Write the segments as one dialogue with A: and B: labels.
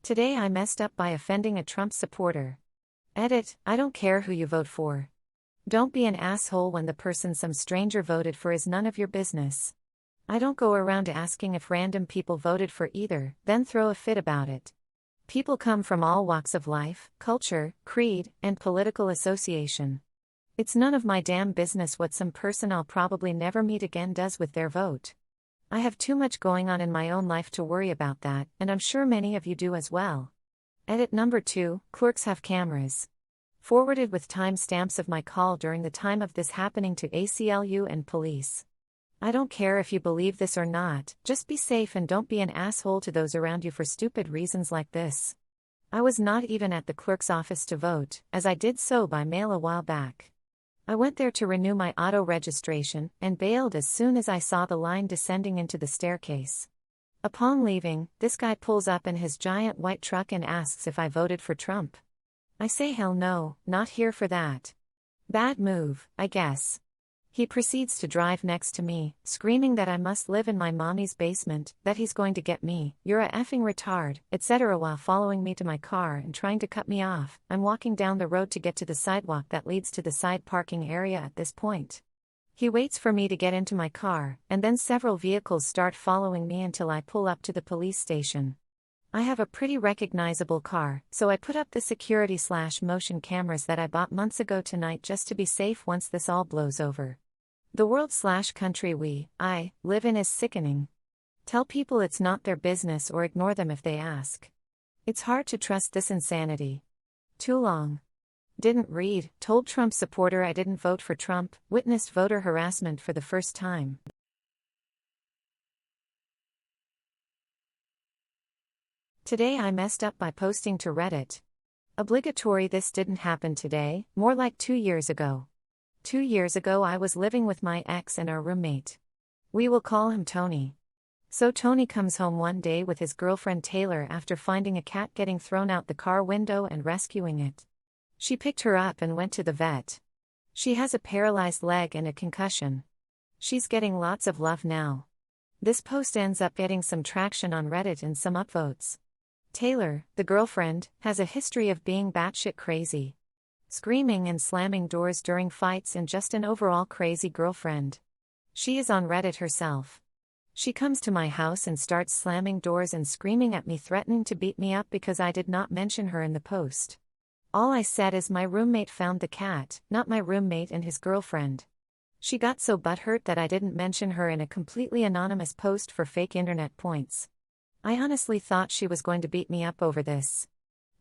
A: Today I messed up by offending a Trump supporter. Edit, I don't care who you vote for. Don't be an asshole when the person some stranger voted for is none of your business. I don't go around asking if random people voted for either, then throw a fit about it. People come from all walks of life, culture, creed, and political association. It's none of my damn business what some person I'll probably never meet again does with their vote. I have too much going on in my own life to worry about that, and I'm sure many of you do as well. Edit number 2, clerks have cameras. Forwarded with timestamps of my call during the time of this happening to ACLU and police. I don't care if you believe this or not, just be safe and don't be an asshole to those around you for stupid reasons like this. I was not even at the clerk's office to vote, as I did so by mail a while back. I went there to renew my auto registration, and bailed as soon as I saw the line descending into the staircase. Upon leaving, this guy pulls up in his giant white truck and asks if I voted for Trump. I say hell no, not here for that. Bad move, I guess. He proceeds to drive next to me, screaming that I must live in my mommy's basement, that he's going to get me, you're a effing retard, etc. while following me to my car and trying to cut me off. I'm walking down the road to get to the sidewalk that leads to the side parking area at this point. He waits for me to get into my car, and then several vehicles start following me until I pull up to the police station. I have a pretty recognizable car, so I put up the security/motion cameras that I bought months ago tonight just to be safe once this all blows over. The world/country I live in is sickening. Tell people it's not their business or ignore them if they ask. It's hard to trust this insanity. Too long. Didn't read, told Trump supporter I didn't vote for Trump, witnessed voter harassment for the first time. Today I messed up by posting to Reddit. Obligatory, this didn't happen today, more like 2 years ago. 2 years ago I was living with my ex and our roommate. We will call him Tony. So Tony comes home one day with his girlfriend Taylor after finding a cat getting thrown out the car window and rescuing it. She picked her up and went to the vet. She has a paralyzed leg and a concussion. She's getting lots of love now. This post ends up getting some traction on Reddit and some upvotes. Taylor, the girlfriend, has a history of being batshit crazy. Screaming and slamming doors during fights and just an overall crazy girlfriend. She is on Reddit herself. She comes to my house and starts slamming doors and screaming at me, threatening to beat me up because I did not mention her in the post. All I said is my roommate found the cat, not my roommate and his girlfriend. She got so butthurt that I didn't mention her in a completely anonymous post for fake internet points. I honestly thought she was going to beat me up over this.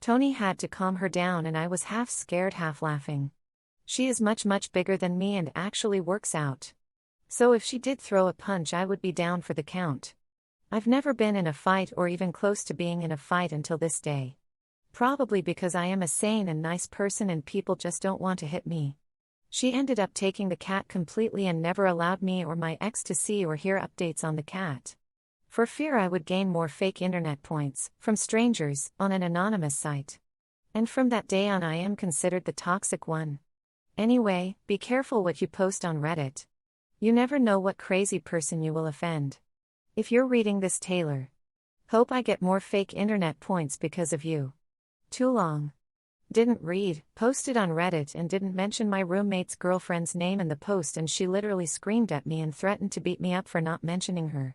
A: Tony had to calm her down and I was half scared, half laughing. She is much bigger than me and actually works out. So if she did throw a punch I would be down for the count. I've never been in a fight or even close to being in a fight until this day. Probably because I am a sane and nice person and people just don't want to hit me. She ended up taking the cat completely and never allowed me or my ex to see or hear updates on the cat. For fear I would gain more fake internet points, from strangers, on an anonymous site. And from that day on I am considered the toxic one. Anyway, be careful what you post on Reddit. You never know what crazy person you will offend. If you're reading this, Taylor, hope I get more fake internet points because of you. Too long. Didn't read, posted on Reddit and didn't mention my roommate's girlfriend's name in the post and she literally screamed at me and threatened to beat me up for not mentioning her.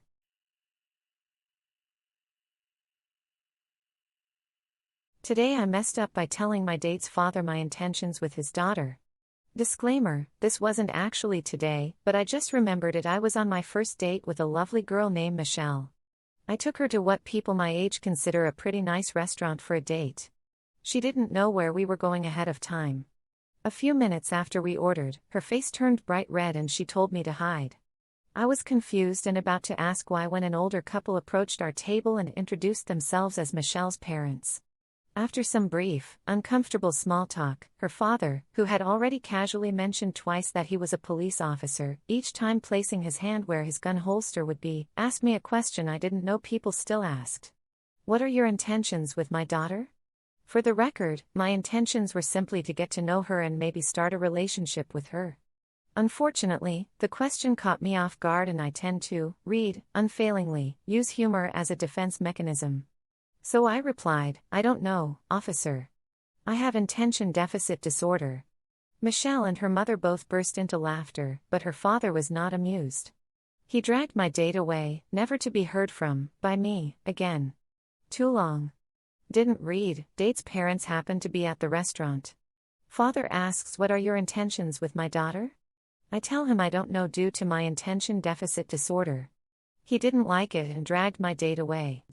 A: Today I messed up by telling my date's father my intentions with his daughter. Disclaimer, this wasn't actually today, but I just remembered it. I was on my first date with a lovely girl named Michelle. I took her to what people my age consider a pretty nice restaurant for a date. She didn't know where we were going ahead of time. A few minutes after we ordered, her face turned bright red and she told me to hide. I was confused and about to ask why when an older couple approached our table and introduced themselves as Michelle's parents. After some brief, uncomfortable small talk, her father, who had already casually mentioned twice that he was a police officer, each time placing his hand where his gun holster would be, asked me a question I didn't know people still asked. What are your intentions with my daughter? For the record, my intentions were simply to get to know her and maybe start a relationship with her. Unfortunately, the question caught me off guard and I tend to, unfailingly, use humor as a defense mechanism. So I replied, I don't know, officer. I have attention deficit disorder. Michelle and her mother both burst into laughter, but her father was not amused. He dragged my date away, never to be heard from, by me, again. Too long. Didn't read. Date's parents happened to be at the restaurant. Father asks, what are your intentions with my daughter? I tell him I don't know due to my attention deficit disorder. He didn't like it and dragged my date away.